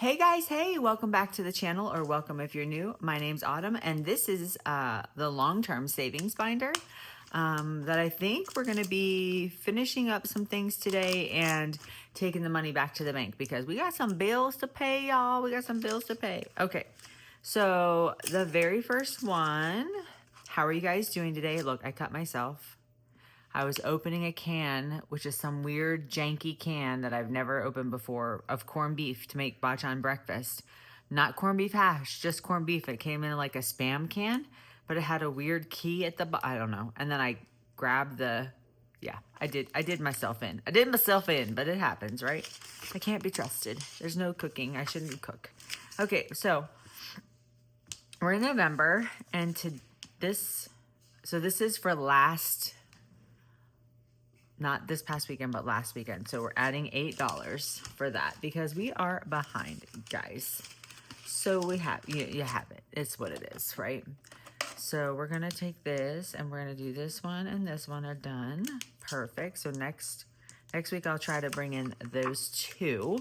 Hey guys, hey, welcome back to the channel, or welcome if you're new. My name's Autumn, and this is the long-term savings binder that I think we're going to be finishing up some things today and taking the money back to the bank because we got some bills to pay, y'all. We got some bills to pay. Okay, so the very first one, how are you guys doing today? Look, I cut myself. I was opening a can, which is some weird janky can that I've never opened before, of corned beef to make bachan breakfast. Not corned beef hash, just corned beef. It came in like a Spam can, but it had a weird key at the I don't know. And then I grabbed the, yeah, I did myself in. I did myself in, but it happens, right? I can't be trusted. There's no cooking. I shouldn't cook. Okay, so we're in November, and this is for last, not this past weekend, but last weekend. So we're adding $8 for that because we are behind, guys. So we have, you have it. It's what it is, right? So we're going to take this and we're going to do this one and this one are done. Perfect. So next week I'll try to bring in those two.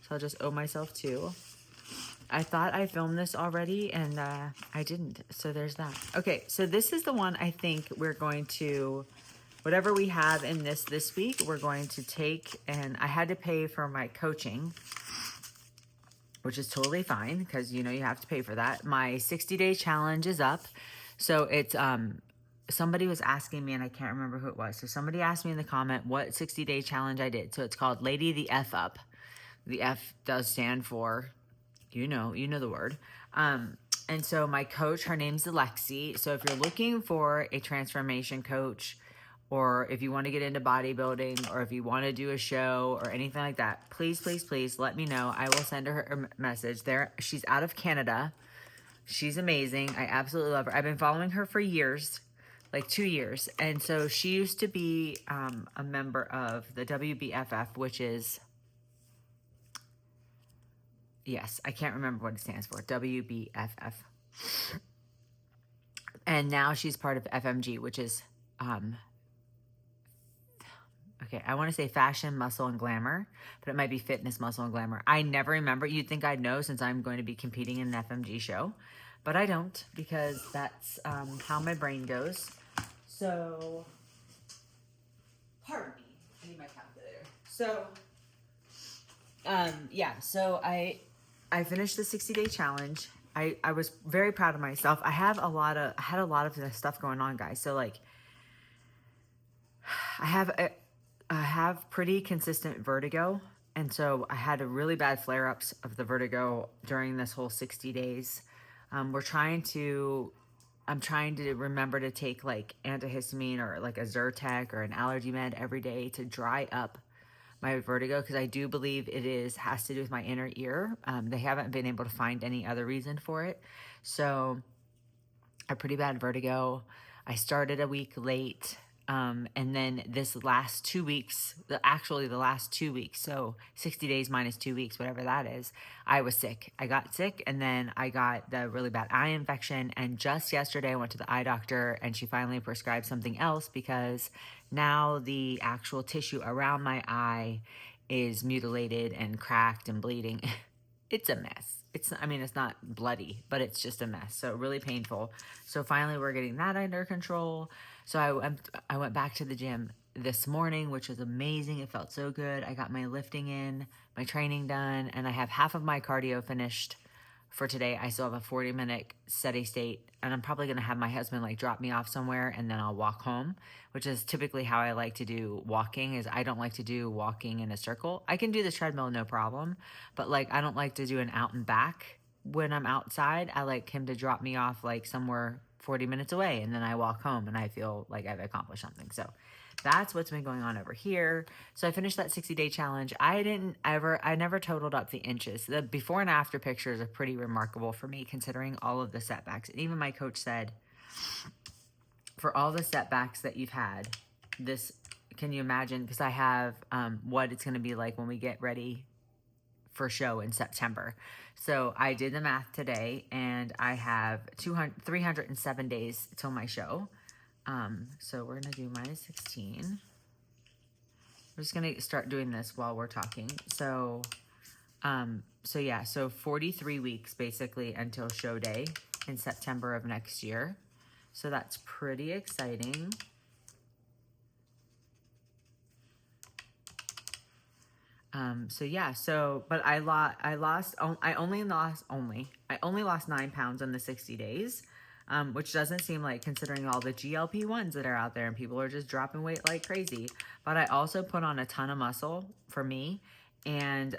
So I'll just owe myself two. I thought I filmed this already and I didn't. So there's that. Okay. So this is the one I think we're going to, whatever we have in this week, we're going to take, and I had to pay for my coaching, which is totally fine because, you know, you have to pay for that. My 60-day challenge is up. So it's, somebody was asking me, and I can't remember who it was. So somebody asked me in the comment what 60-day challenge I did. So it's called Lady the F Up. The F does stand for, you know the word. And so my coach, her name's Alexi. So if you're looking for a transformation coach, or if you want to get into bodybuilding, or if you want to do a show or anything like that, please, please, please let me know. I will send her a message there. She's out of Canada. She's amazing. I absolutely love her. I've been following her for years, like 2 years. And so she used to be a member of the WBFF, which is, yes, I can't remember what it stands for, WBFF. And now she's part of FMG, which is, okay, I want to say fashion, muscle, and glamour, but it might be fitness, muscle, and glamour. I never remember. You'd think I'd know since I'm going to be competing in an FMG show, but I don't because that's how my brain goes. So, pardon me. I need my calculator. So, yeah. So I finished the 60-day challenge. I was very proud of myself. I had a lot of this stuff going on, guys. So like, I have pretty consistent vertigo. And so I had a really bad flare-ups of the vertigo during this whole 60 days. I'm trying to remember to take like antihistamine or like a Zyrtec or an allergy med every day to dry up my vertigo, because I do believe has to do with my inner ear. They haven't been able to find any other reason for it. So I have pretty bad vertigo. I started a week late. And then this last 2 weeks, the last 2 weeks, so 60 days minus 2 weeks, whatever that is, I was sick. I got sick, and then I got the really bad eye infection. And just yesterday I went to the eye doctor and she finally prescribed something else because now the actual tissue around my eye is mutilated and cracked and bleeding. It's a mess. It's not bloody, but it's just a mess. So really painful. So finally we're getting that under control. So I went back to the gym this morning, which was amazing. It felt so good. I got my lifting in, my training done, and I have half of my cardio finished for today. I still have a 40-minute steady state, and I'm probably going to have my husband like drop me off somewhere and then I'll walk home, which is typically how I like to do walking. Is I don't like to do walking in a circle. I can do the treadmill, no problem, but like I don't like to do an out and back when I'm outside. I like him to drop me off like somewhere 40 minutes away, and then I walk home and I feel like I've accomplished something. So that's what's been going on over here. So I finished that 60-day challenge. I never totaled up the inches. The before and after pictures are pretty remarkable for me, considering all of the setbacks. And even my coach said, for all the setbacks that you've had, can you imagine? Because I have what it's going to be like when we get ready for show in September. So I did the math today, and I have 307 days till my show. So we're going to do minus 16. We're just going to start doing this while we're talking. So So yeah, so 43 weeks basically until show day in September of next year. So that's pretty exciting. So yeah, but I only lost 9 pounds in the 60 days, which doesn't seem like, considering all the GLP-1s that are out there and people are just dropping weight like crazy. But I also put on a ton of muscle for me, and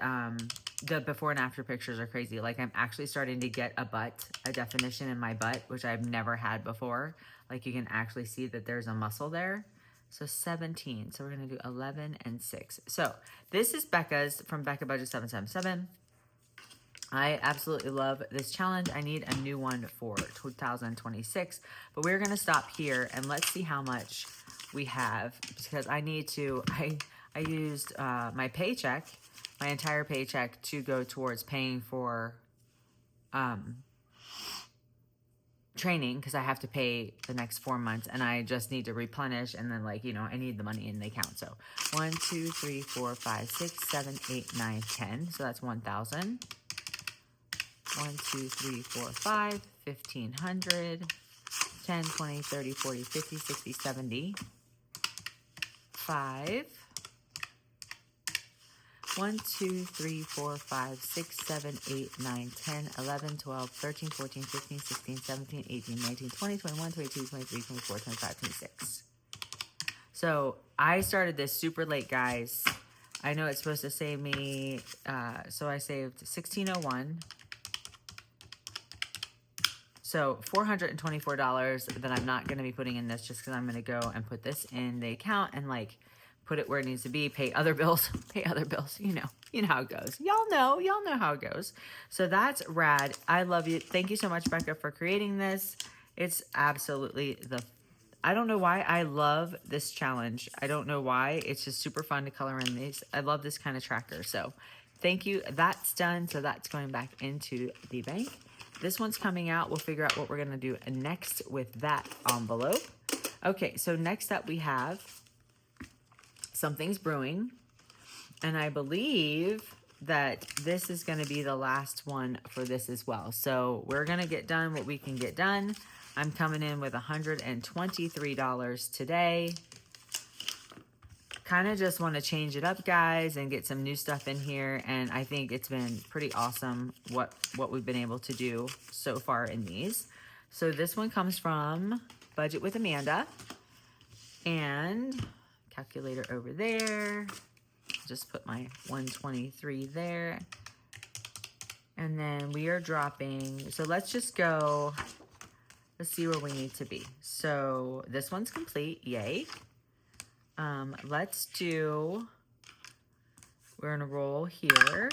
the before and after pictures are crazy. Like, I'm actually starting to get a definition in my butt, which I've never had before. Like, you can actually see that there's a muscle there. So 17. So we're going to do 11 and 6. So this is Becca's from Becca Budget 777. I absolutely love this challenge. I need a new one for 2026. But we're going to stop here and let's see how much we have, because I need to, I used my paycheck, my entire paycheck, to go towards paying for training, because I have to pay the next 4 months, and I just need to replenish, and then, like, I need the money in the account. So 1, 2, 3, 4, 5, 6, 7, 8, 9, 10. So that's 1,000. 1, 2, 3, 4, 5, 1,500, 10, 20, 30, 40, 50, 60, 70. 5. 1, 2, 3, 4, 5, 6, 7, 8, 9, 10, 11, 12, 13, 14, 15, 16, 17, 18, 19, 20, 21, 22, 23, 24, 25, 26. So I started this super late, guys. I know it's supposed to save me, so I saved $1,601. So $424 that I'm not going to be putting in this, just because I'm going to go and put this in the account and, like, put it where it needs to be, pay other bills, you know how it goes. Y'all know how it goes. So that's rad. I love you. Thank you so much, Becca, for creating this. It's absolutely I don't know why I love this challenge. I don't know why. It's just super fun to color in these. I love this kind of tracker. So thank you. That's done. So that's going back into the bank. This one's coming out. We'll figure out what we're going to do next with that envelope. Okay, so next up we have Something's Brewing. And I believe that this is going to be the last one for this as well. So we're going to get done what we can get done. I'm coming in with $123 today. Kind of just want to change it up, guys, and get some new stuff in here. And I think it's been pretty awesome what we've been able to do so far in these. So this one comes from Budget with Amanda. And calculator over there. Just put my 123 there. And then we are dropping. So let's just go. Let's see where we need to be. So this one's complete. Yay. Let's do, we're going to roll here.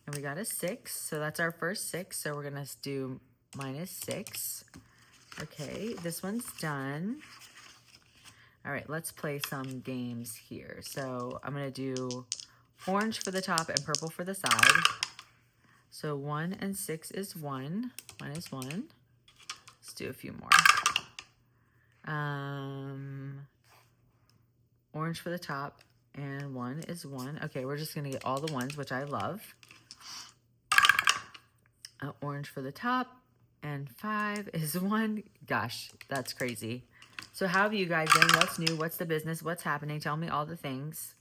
And we got a 6. So that's our first 6. So we're going to do -6. Okay, this one's done. All right, let's play some games here. So I'm going to do orange for the top and purple for the side. So 1 and 6 is 1, -1. Let's do a few more. Orange for the top and 1 is 1. Okay, we're just going to get all the ones, which I love. Orange for the top and 5 is 1. Gosh, that's crazy. So how have you guys been? What's new? What's the business? What's happening? Tell me all the things.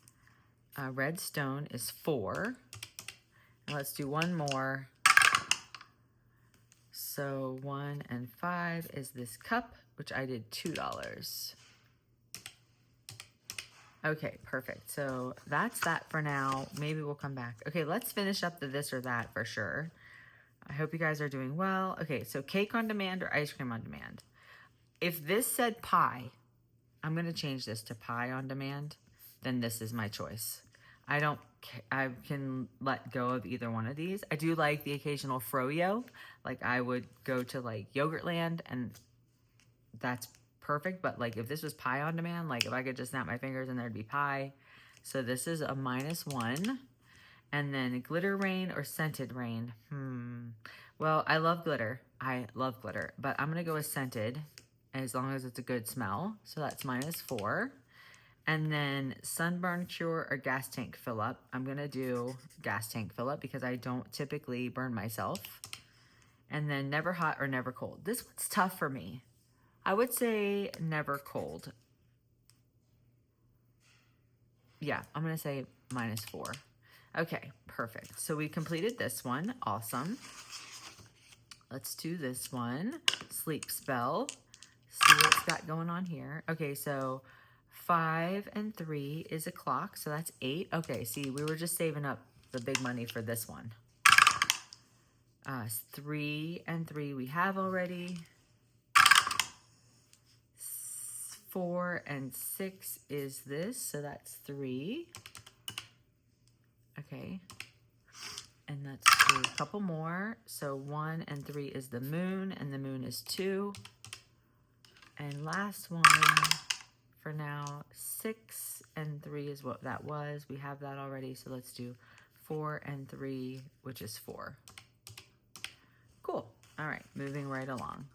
Red stone is 4. And let's do one more. So 1 and 5 is this cup, which I did $2. Okay, perfect. So that's that for now. Maybe we'll come back. Okay, let's finish up the this or that for sure. I hope you guys are doing well. Okay, so cake on demand or ice cream on demand? If this said pie, I'm going to change this to pie on demand, then this is my choice. I can let go of either one of these. I do like the occasional froyo. Like, I would go to, like, Yogurtland, and that's perfect. But, like, if this was pie on demand, like, if I could just snap my fingers and there'd be pie. So this is a -1. And then glitter rain or scented rain. Well, I love glitter. But I'm going to go with scented, as long as it's a good smell. So that's -4. And then sunburn cure or gas tank fill up. I'm gonna do gas tank fill up because I don't typically burn myself. And then never hot or never cold. This one's tough for me. I would say never cold. Yeah, I'm gonna say -4. Okay, perfect. So we completed this one, awesome. Let's do this one, sleep spell. See what it's got going on here. Okay, so 5 and 3 is a clock, so that's 8. Okay, see, we were just saving up the big money for this one. 3 and 3 we have already. 4 and 6 is this, so that's 3. Okay, and let's do a couple more. So 1 and 3 is the moon, and the moon is 2. And last one for now, 6 and 3 is what that was. We have that already, so let's do 4 and 3, which is 4. Cool. All right, moving right along.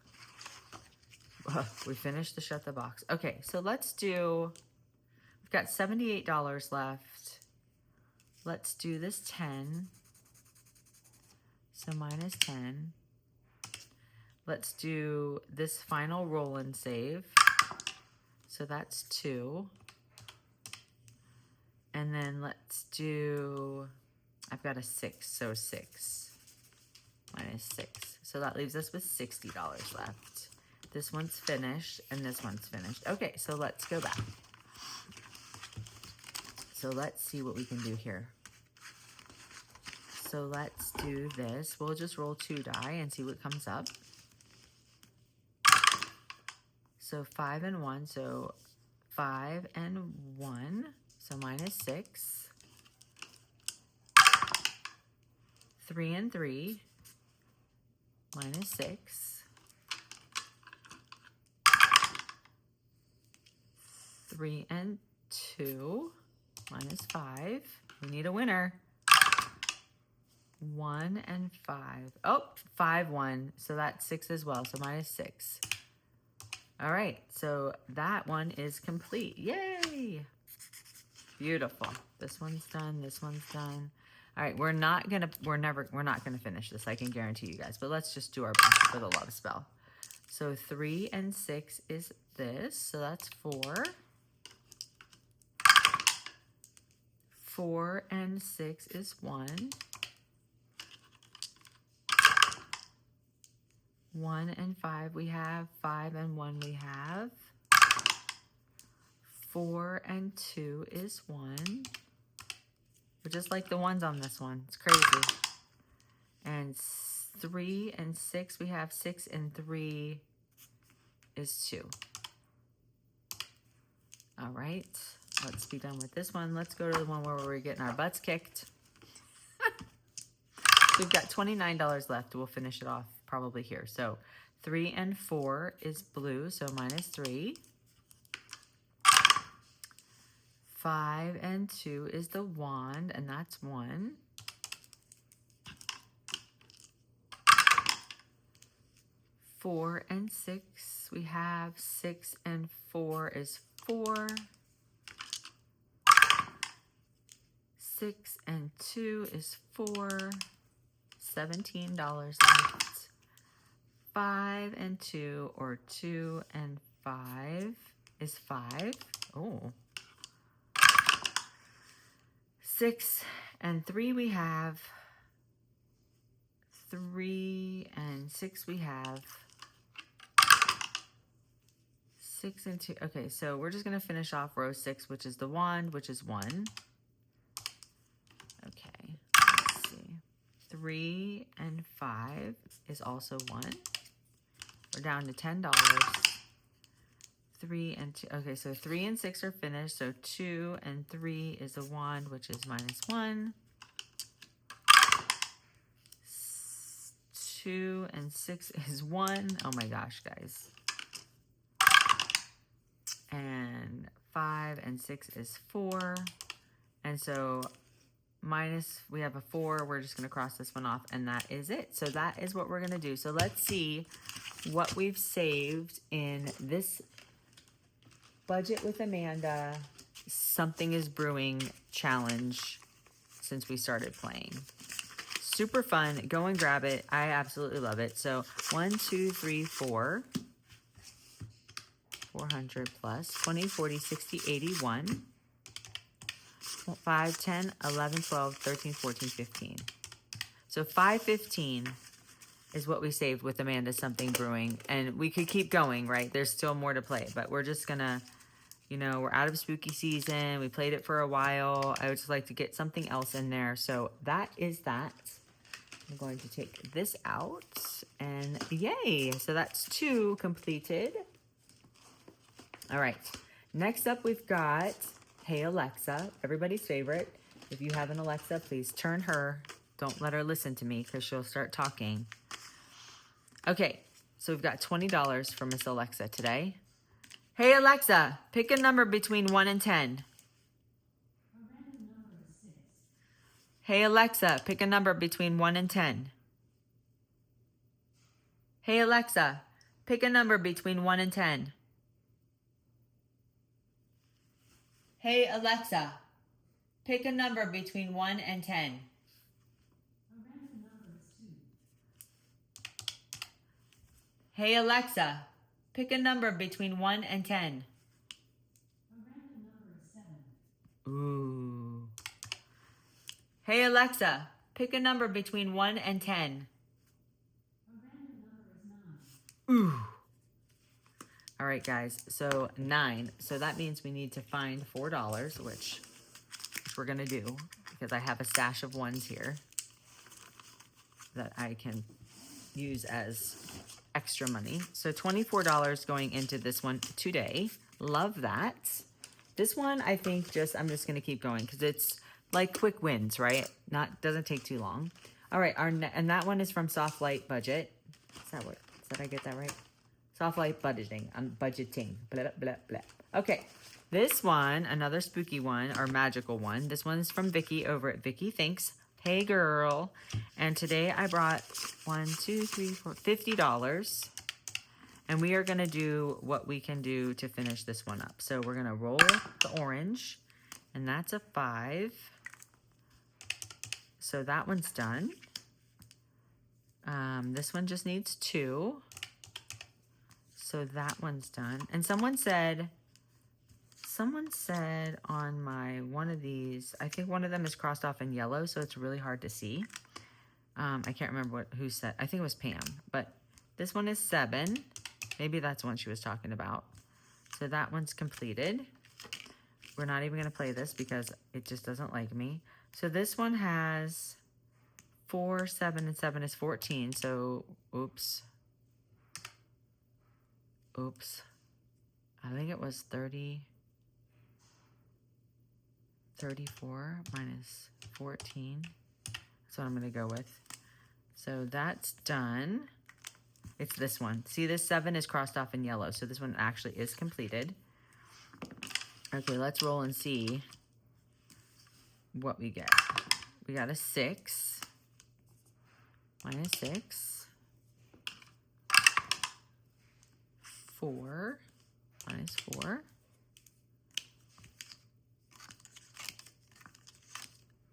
We finished the shut the box. Okay, so let's do, we've got $78 left. Let's do this 10. So -10. Let's do this final roll and save. So that's 2. And then let's do, I've got a 6, so 6 -6. So that leaves us with $60 left. This one's finished and this one's finished. Okay, so let's go back. So let's see what we can do here. So let's do this. We'll just roll 2 die and see what comes up. So 5 and 1, so 5 and 1, so -6. 3 and 3, -6. 3 and 2, -5. We need a winner. 1 and 5. Oh, 5, 1. So that's 6 as well. So -6. All right. So that one is complete. Yay. Beautiful. This one's done. This one's done. All right. We're not going to finish this. I can guarantee you guys, but let's just do our best for the love spell. So 3 and 6 is this. So that's 4. 4 and 6 is 1. 1 and 5 we have. 5 and 1 we have. 4 and 2 is 1. We're just like the ones on this one. It's crazy. And 3 and 6 we have. 6 and 3 is 2. All right. Let's be done with this one. Let's go to the one where we're getting our butts kicked. We've got $29 left. We'll finish it off probably here. So 3 and 4 is blue, so -3. 5 and 2 is the wand, and that's 1. 4 and 6 we have. 6 and 4 is 4. 6 and 2 is 4. $17 left. 5 and 2 or 2 and 5 is 5. Oh. 6 and 3 we have. 3 and 6 we have. 6 and 2. Okay, so we're just going to finish off row 6, which is the wand, which is 1. Okay, let's see. 3 and 5 is also 1. We're down to $10. 3 and 2. Okay, so 3 and 6 are finished. So 2 and 3 is a wand, which is -1. 2 and 6 is 1. Oh my gosh, guys. And 5 and 6 is 4. And so we have a 4. We're just going to cross this one off, and that is it. So that is what we're going to do. So let's see what we've saved in this budget with Amanda Something is Brewing challenge since we started playing. Super fun. Go and grab it. I absolutely love it. So 1, 2, 3, 4. 400 plus 20, 40, 60, 81. 5, 10, 11, 12, 13, 14, 15. So 515 is what we saved with Amanda's Something Brewing. And we could keep going, right? There's still more to play, but we're just gonna, you know, we're out of spooky season. We played it for a while. I would just like to get something else in there. So that is that. I'm going to take this out and yay. So that's 2 completed. All right. Next up, we've got Hey Alexa, everybody's favorite. If you have an Alexa, please turn her. Don't let her listen to me because she'll start talking. Okay, so we've got $20 for Miss Alexa today. Hey Alexa, pick a number between 1 and 10. Hey Alexa, pick a number between 1 and 10. Hey Alexa, pick a number between 1 and 10. Hey Alexa, pick a number between 1 and 10. Hey Alexa, pick a number between 1 and 10. Ooh. Hey Alexa, pick a number between 1 and 10. Ooh. All right, guys, so 9. So that means we need to find $4, which we're gonna do because I have a stash of ones here that I can use as extra money. So $24 going into this one today. Love that. This one, I think I'm just gonna keep going because it's like quick wins, right? Doesn't take too long. All right, and that one is from Soft Light Budget. Did I get that right? Soft Light Budgeting. I'm budgeting. Blah, blah, blah. Okay, this one, another spooky one or magical one. This one's from Vicky over at Vicky Thinks. Hey girl. And today I brought $50. And we are going to do what we can do to finish this one up. So we're going to roll the orange. And that's a 5. So that one's done. This one just needs 2. So that one's done. And someone said on one of these, I think one of them is crossed off in yellow, so it's really hard to see. I can't remember who said, I think it was Pam, but this one is 7. Maybe that's the one she was talking about. So that one's completed. We're not even gonna play this because it just doesn't like me. So this one has 4, 7, and 7 is 14. So, oops. I think it was 34 minus 14. That's what I'm gonna go with. So that's done. It's this one. See, this 7 is crossed off in yellow, so this one actually is completed. Okay, let's roll and see what we get. We got a 6. Minus 6. 4. Minus 4.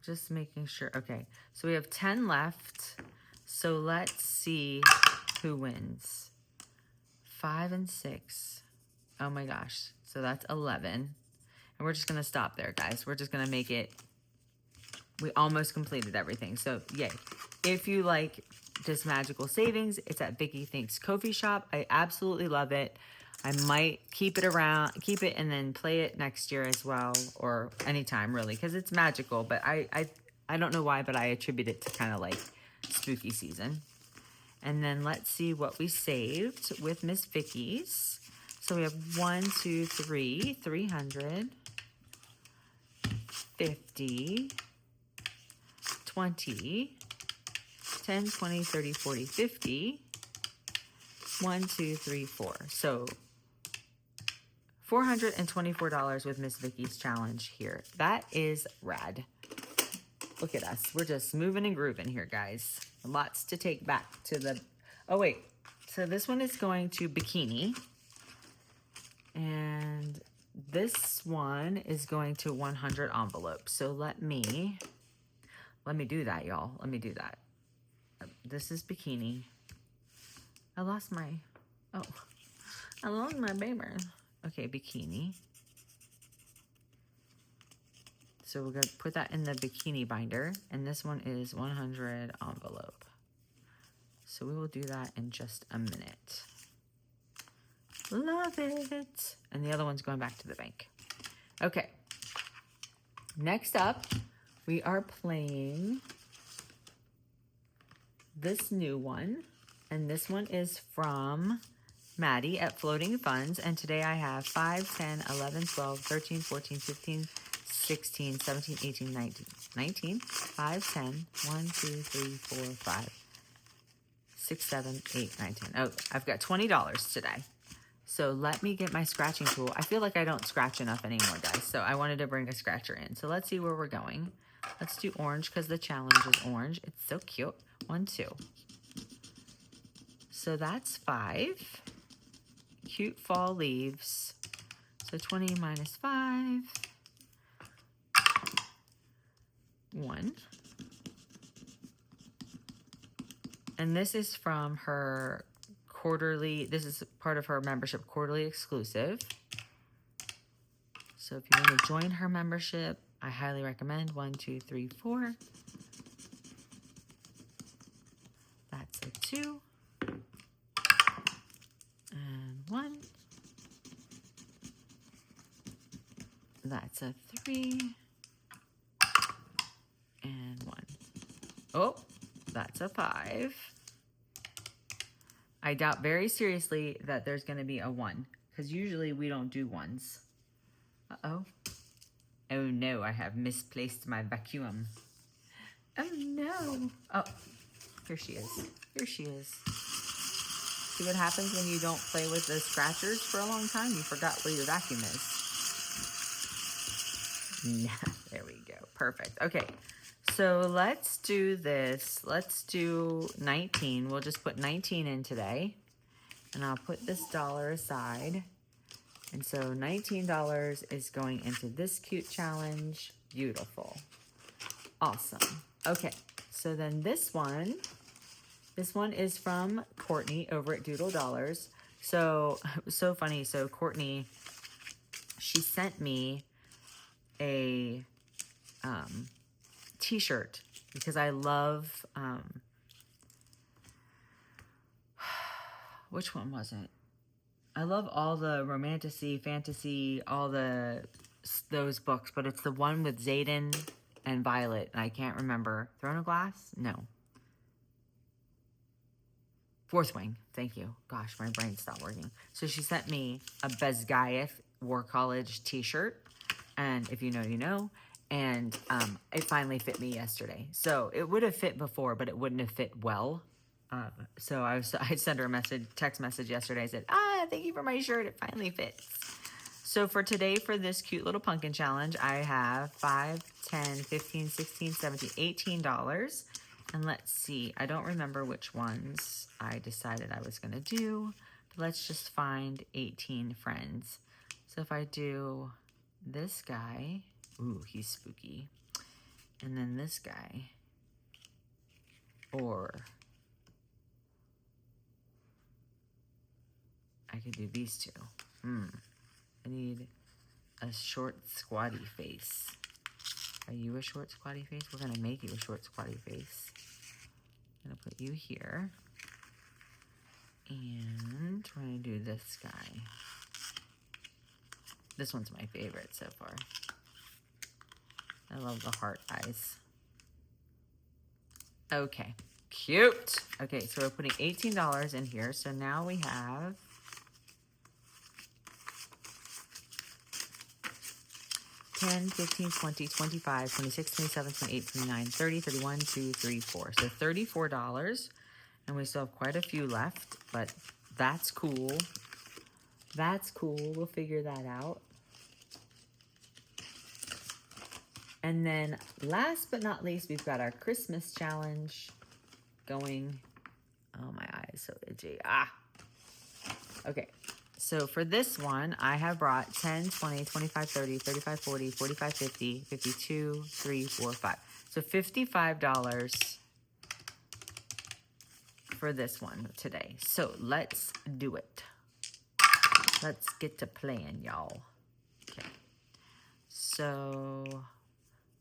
Just making sure. Okay, so we have 10 left. So let's see who wins. 5 and 6. Oh my gosh. So that's 11. And we're just going to stop there, guys. We're just going to make it. We almost completed everything. So yay. If you like just magical savings, it's at Vicky Thinks Coffee Shop. I absolutely love it. I might keep it and then play it next year as well, or anytime really, because it's magical. But I don't know why, but I attribute it to kind of like spooky season. And then let's see what we saved with Miss Vicky's. So we have 1, 2, 3, 300, 50, 20, 10, 20, 30, 40, 50, 1, 2, 3, 4. So $424 with Miss Vicky's challenge here. That is rad. Look at us. We're just moving and grooving here, guys. Lots to take back to the... Oh, wait. So this one is going to Bikini. And this one is going to 100 envelopes. So let me do that, y'all. Let me do that. This is bikini. I lost my paper. Okay, bikini. So we're going to put that in the bikini binder. And this one is 100 envelope. So we will do that in just a minute. Love it. And the other one's going back to the bank. Okay. Next up, we are playing this new one. And this one is from Maddie at Floating Funds. And today I have 5, 10, 11, 12, 13, 14, 15, 16, 17, 18, 19. 19, 5, 10, 1, 2, 3, 4, 5, 6, 7, 8, 9, 10. Oh, I've got $20 today. So let me get my scratching tool. I feel like I don't scratch enough anymore, guys. So I wanted to bring a scratcher in. So let's see where we're going. Let's do orange because the challenge is orange. It's so cute. 1, 2. So that's 5. Cute fall leaves. So 20 minus 5. 1. And this is from her quarterly, this is part of her membership quarterly exclusive. So if you want to join her membership, I highly recommend 1, 2, 3, 4. That's a 2. And 1. That's a 3. And 1. Oh, that's a 5. I doubt very seriously that there's going to be a 1, because usually we don't do 1s. Uh-oh. Oh no, I have misplaced my vacuum. Oh no. Oh, here she is. Here she is. See what happens when you don't play with the scratchers for a long time? You forgot where your vacuum is. There we go. Perfect. Okay. So let's do this. Let's do 19. We'll just put 19 in today. And I'll put this dollar aside. And so $19 is going into this cute challenge. Beautiful. Awesome. Okay. So then this one is from Courtney over at Doodle Dollars. So it was so funny. So Courtney, she sent me a t-shirt because I love, which one was it? I love all the romantasy, fantasy, all those books, but it's the one with Xaden and Violet, and I can't remember. Throne of Glass? No. Fourth Wing. Thank you. Gosh, my brain stopped working. So she sent me a Bezgaeth War College t-shirt, and if you know, you know. And it finally fit me yesterday. So it would have fit before, but it wouldn't have fit well. So I sent her a text message yesterday. I said, thank you for my shirt. It finally fits. So for today, for this cute little pumpkin challenge, I have 5, 10, 15, 16, 17, $18. And let's see. I don't remember which ones I decided I was going to do. But let's just find 18 friends. So if I do this guy... Ooh, he's spooky. And then this guy. Or I could do these two. I need a short squatty face. Are you a short squatty face? We're going to make you a short squatty face. I'm going to put you here. And we're going to do this guy. This one's my favorite so far. I love the heart eyes. Okay, cute. Okay, so we're putting $18 in here. So now we have 10, 15, 20, 25, 26, 27, 28, 29, 30, 31, 2, 3, 4. So $34. And we still have quite a few left, but that's cool. That's cool. We'll figure that out. And then last but not least, we've got our Christmas challenge going. Oh, my eye is so itchy. Okay. So for this one, I have brought 10, 20, 25, 30, 35, 40, 45, 50, 52, 3, 4, 5. So $55 for this one today. So let's do it. Let's get to playing, y'all. Okay. So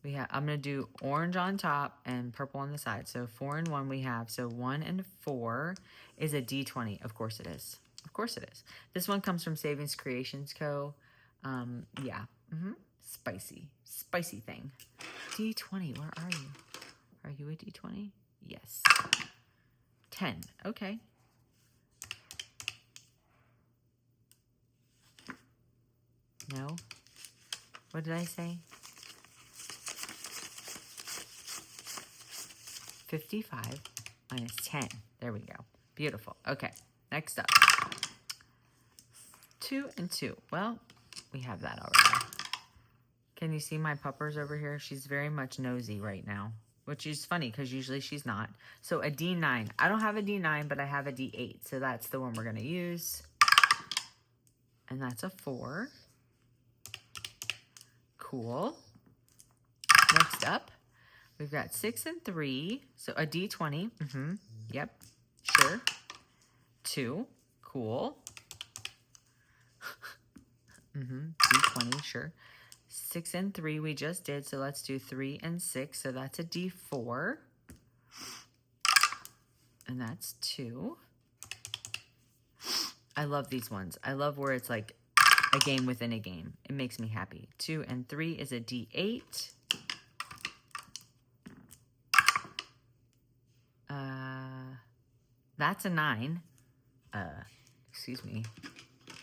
I'm going to do orange on top and purple on the side. So 4 and 1 we have. So 1 and 4 is a D20. Of course it is. Of course it is. This one comes from Savings Creations Co. Yeah. Spicy. Spicy thing. D20, where are you? Are you a D20? Yes. 10. Okay. No. What did I say? 55 minus 10. There we go. Beautiful. Okay. Next up. 2 and 2. Well, we have that already. Can you see my puppers over here? She's very much nosy right now, which is funny because usually she's not. So a D9. I don't have a D9, but I have a D8. So that's the one we're going to use. And that's a 4. Cool. Next up, we've got 6 and 3. So a D20. Yep. Sure. 2. Cool. D20. Sure. 6 and 3 we just did. So let's do 3 and 6. So that's a D4. And that's 2. I love these ones. I love where it's like a game within a game. It makes me happy. 2 and 3 is a D8. That's a 9. Excuse me.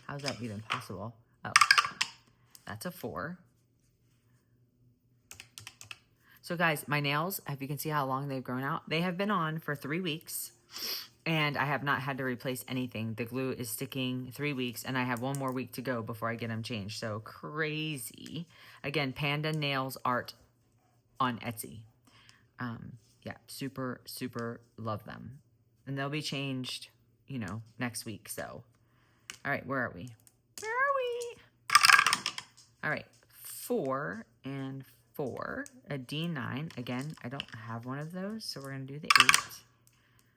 How's that even possible? Oh, that's a 4. So guys, my nails, if you can see how long they've grown out, they have been on for 3 weeks. And I have not had to replace anything. The glue is sticking 3 weeks, and I have 1 more week to go before I get them changed. So crazy. Again, Pandanailsart on Etsy. Yeah, super, super love them. And they'll be changed, you know, next week. So, all right, where are we? Where are we? All right, 4 and 4, a D9. Again, I don't have one of those, so we're going to do the 8.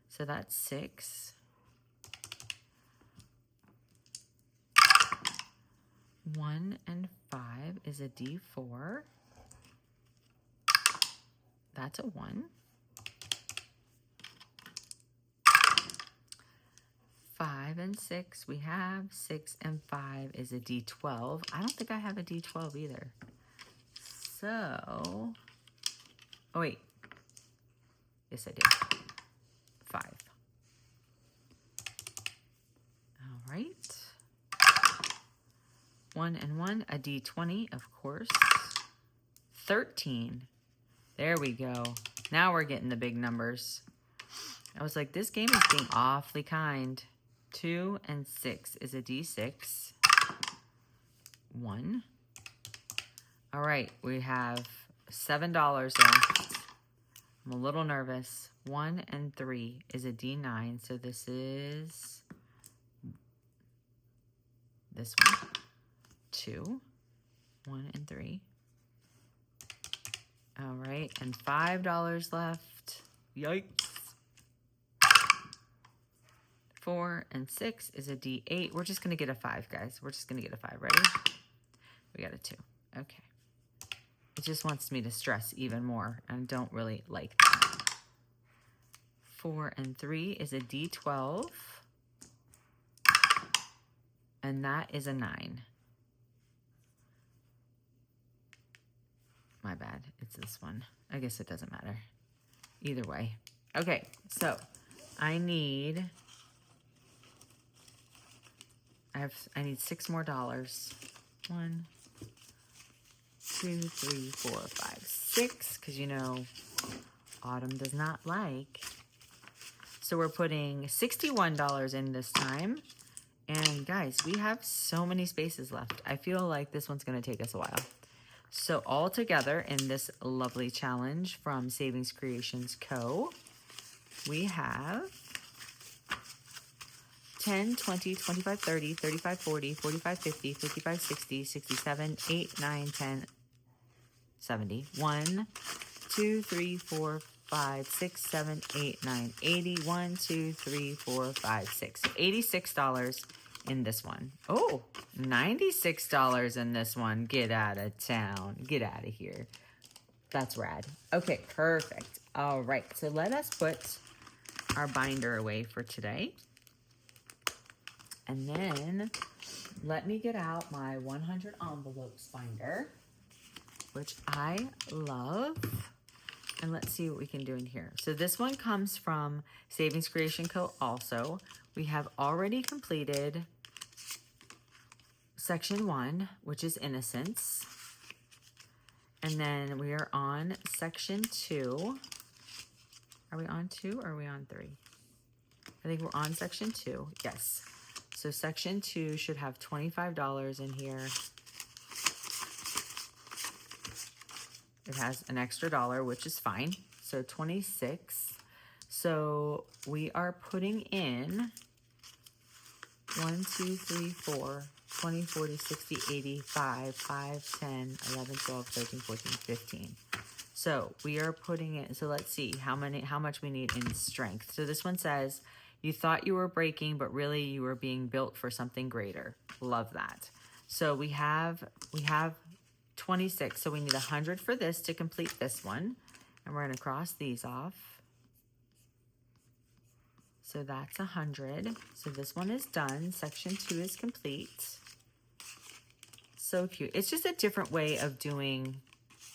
So that's 6. 1 and 5 is a D4. That's a 1. 5 and 6 we have. 6 and 5 is a D12. I don't think I have a D12 either. So, oh wait. Yes, I do. 5. All right. 1 and 1, a D20, of course. 13. There we go. Now we're getting the big numbers. I was like, this game is being awfully kind. 2 and 6 is a D6. 1. All right, we have $7 left. I'm a little nervous. 1 and 3 is a D9. So this is this one. 2. 1 and 3. All right, and $5 left. Yikes. 4 and 6 is a D8. We're just going to get a 5, guys. We're just going to get a 5. Ready? We got a 2. Okay. It just wants me to stress even more, and I don't really like that. 4 and 3 is a D12. And that is a 9. My bad. It's this one. I guess it doesn't matter. Either way. Okay, so I need 6 more dollars. 1, 2, 3, 4, 5, 6. Because you know, Autumn does not like. So we're putting $61 in this time. And guys, we have so many spaces left. I feel like this one's going to take us a while. So all together in this lovely challenge from Savings Creations Co., we have 10, 20, 25, 30, 35, 40, 45, 50, 55, 60, 67, 8, 9, 10, 70. 1, 2, 3, 4, 5, 6, 7, 8, 9, 80. 1, 2, 3, 4, 5, 6. So $86 in this one. Oh, $96 in this one. Get out of town. Get out of here. That's rad. Okay, perfect. All right, so let us put our binder away for today. And then let me get out my 100 envelopes binder, which I love. And let's see what we can do in here. So this one comes from Savings Creation Co. also. We have already completed section 1, which is Innocence. And then we are on section 2. Are we on 2 or are we on 3? I think we're on section 2. Yes. So section 2 should have $25 in here. It has an extra $1, which is fine. So 26. So we are putting in 1, 2, 3, 4, 20, 40, 60, 80, 5, 10, 11, 12, 13, 14, 15. So we are putting it, so let's see how much we need in strength. So this one says, you thought you were breaking, but really you were being built for something greater. Love that. So we have 26, so we need 100 for this to complete this one. And we're gonna cross these off. So that's 100. So this one is done. Section 2 is complete. So cute. It's just a different way of doing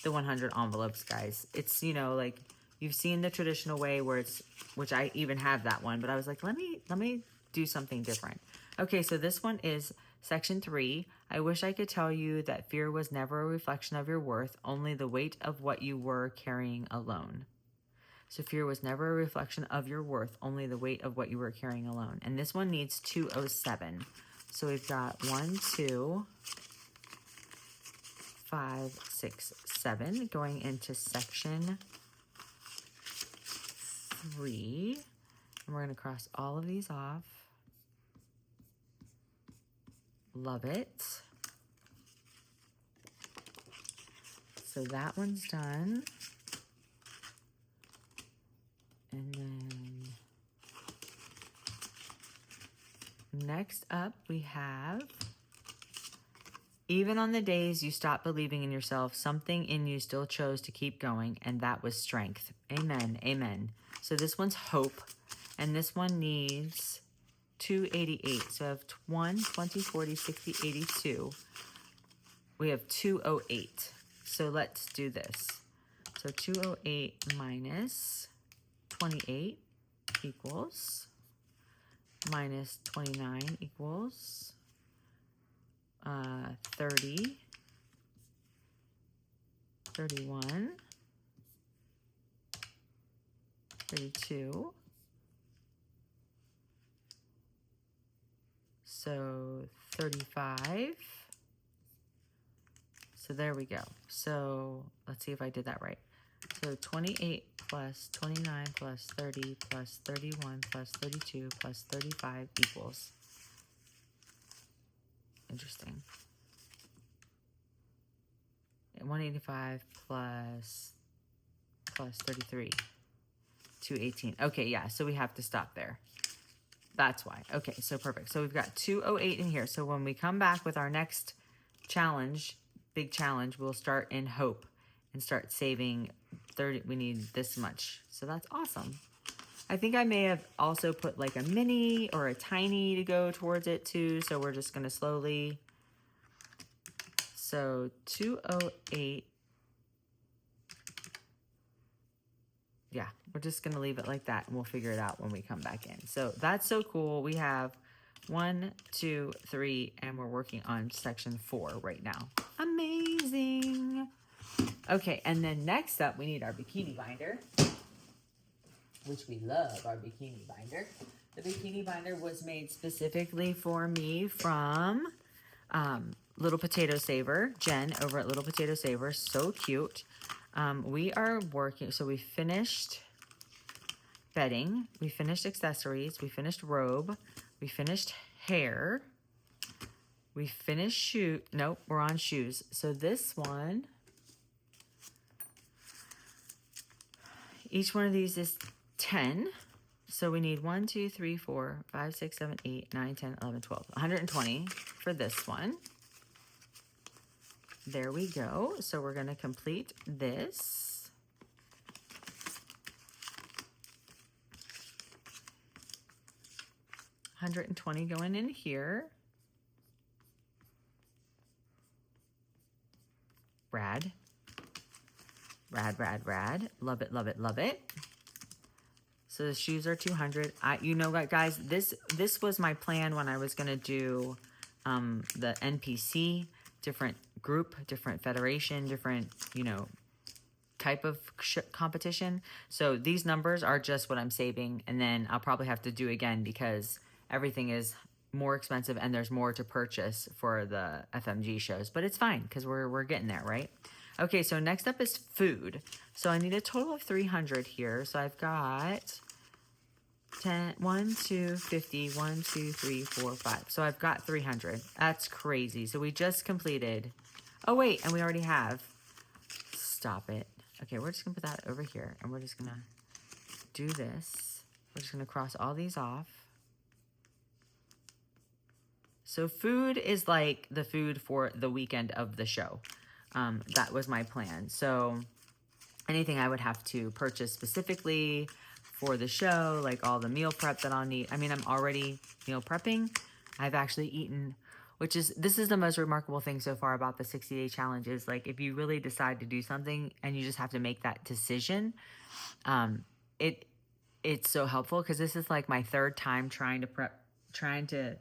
the 100 envelopes, guys. It's, you know, like you've seen the traditional way where it's, which I even have that one, but I was like, let me do something different. Okay, so this one is section 3. I wish I could tell you that fear was never a reflection of your worth, only the weight of what you were carrying alone. So fear was never a reflection of your worth, only the weight of what you were carrying alone. And this one needs 207. So we've got 1, 2, 5, 6, 7 going into section 3. And we're going to cross all of these off. Love it. So that one's done. And then next up we have, even on the days you stopped believing in yourself, something in you still chose to keep going, and that was strength. Amen, amen. So this one's hope, and this one needs 288. So I have 1, 20, 40, 60, 82. We have 208. So let's do this. So 208 minus 28 equals, minus 29 equals 30, 31, 32. So 35. So there we go. So let's see if I did that right. So 28 plus 29 plus 30 plus 31 plus 32 plus 35 equals. Interesting. 185 plus 33. 218. Okay, yeah, so we have to stop there. That's why. Okay, so perfect. So we've got 208 in here. So when we come back with our next challenge, big challenge, we'll start in hope and start saving 30. We need this much. So that's awesome. I think I may have also put like a mini or a tiny to go towards it too. So we're just going to slowly. So 208. Yeah, we're just going to leave it like that and we'll figure it out when we come back in. So that's so cool. We have 1, 2, 3, and we're working on section 4 right now. Amazing. Okay, and then next up, we need our bikini binder, which we love, our bikini binder. The bikini binder was made specifically for me from Little Potato Saver, Jen over at Little Potato Saver. So cute. We are working, so we finished bedding. We finished accessories. We finished robe. We finished hair. We finished shoe. Nope, we're on shoes. So this one, each one of these is 10. So we need 1, 2, 3, 4, 5, 6, 7, 8, 9, 10, 11, 12. 120 for this one. There we go. So we're going to complete this. $120 going in here. Rad. Rad, rad, rad. Love it, love it, love it. So the shoes are 200. You know what, guys? This was my plan when I was going to do the NPC, different group, different federation, different, you know, type of competition. So these numbers are just what I'm saving, and then I'll probably have to do again because everything is more expensive and there's more to purchase for the FMG shows. But it's fine because we're getting there, right? Okay, so next up is food. So I need a total of 300 here. So I've got 10, 1, 2, 50, 1, 2, 3, 4, 5. So I've got 300. That's crazy. So we just completed. Oh, wait, and we already have. Stop it. Okay, we're just going to put that over here, and we're just going to do this. We're just going to cross all these off. So food is like the food for the weekend of the show. That was my plan. So anything I would have to purchase specifically for the show, like all the meal prep that I'll need. I mean, I'm already meal prepping. I've actually eaten, this is the most remarkable thing so far about the 60-day challenge is like, if you really decide to do something and you just have to make that decision, it's so helpful because this is like my third time trying to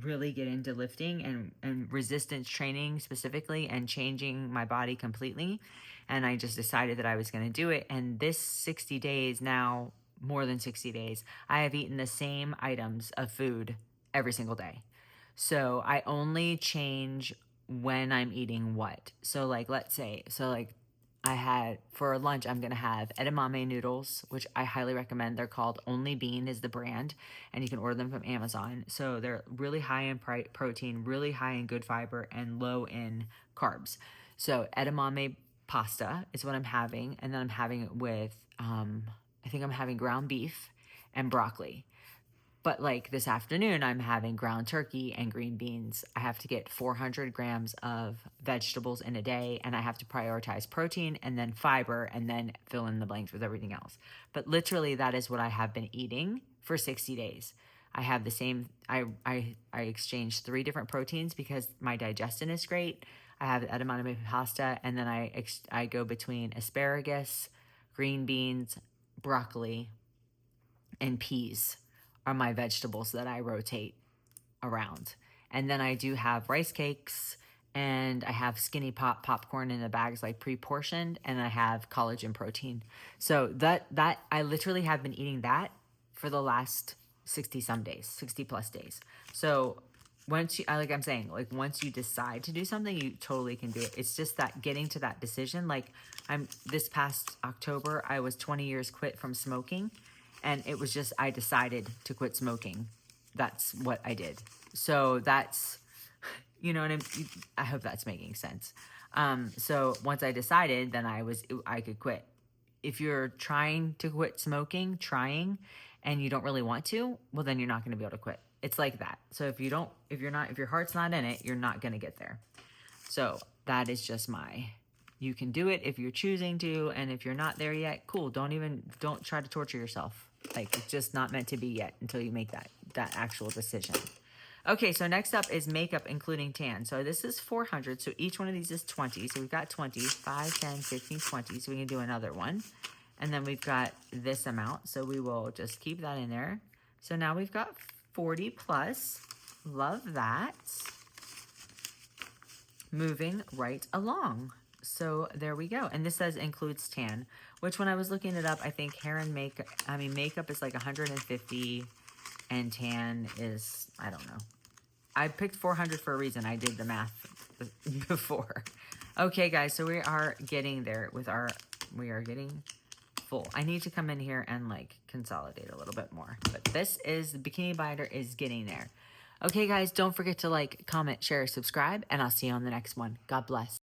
really get into lifting and resistance training specifically and changing my body completely. And I just decided that I was going to do it. And this 60 days now, more than 60 days, I have eaten the same items of food every single day. So I only change when I'm eating what. So like, let's say, I had, for lunch, I'm going to have edamame noodles, which I highly recommend. They're called Only Bean is the brand, and you can order them from Amazon. So they're really high in protein, really high in good fiber, and low in carbs. So edamame pasta is what I'm having, and then I'm having it with, I think I'm having ground beef and broccoli. But like this afternoon, I'm having ground turkey and green beans. I have to get 400 grams of vegetables in a day, and I have to prioritize protein and then fiber and then fill in the blanks with everything else. But literally, that is what I have been eating for 60 days. I have the same, I exchanged 3 different proteins because my digestion is great. I have edamame pasta, and then I go between asparagus, green beans, broccoli, and peas are my vegetables that I rotate around. And then I do have rice cakes, and I have skinny popcorn in the bags, like pre-portioned, and I have collagen protein. So that I literally have been eating that for the last 60 plus days. So once once you decide to do something, you totally can do it. It's just that getting to that decision. Like this past October, I was 20 years quit from smoking. And it was just, I decided to quit smoking. That's what I did. So that's, you know what I hope that's making sense. So once I decided, then I could quit. If you're trying to quit smoking, and you don't really want to, well, then you're not going to be able to quit. It's like that. So if your heart's not in it, you're not going to get there. So that is just you can do it if you're choosing to. And if you're not there yet, cool. Don't try to torture yourself. Like, it's just not meant to be yet until you make that actual decision. Okay, so next up is makeup, including tan. So this is 400. So each one of these is 20. So we've got 20, 5, 10, 15, 20. So we can do another one. And then we've got this amount. So we will just keep that in there. So now we've got 40 plus. Love that. Moving right along. So there we go. And this says includes tan, which when I was looking it up, I think makeup is like 150 and tan is, I don't know. I picked 400 for a reason. I did the math before. Okay, guys, so we are getting there we are getting full. I need to come in here and like consolidate a little bit more. But this is, the bikini binder is getting there. Okay, guys, don't forget to like, comment, share, subscribe, and I'll see you on the next one. God bless.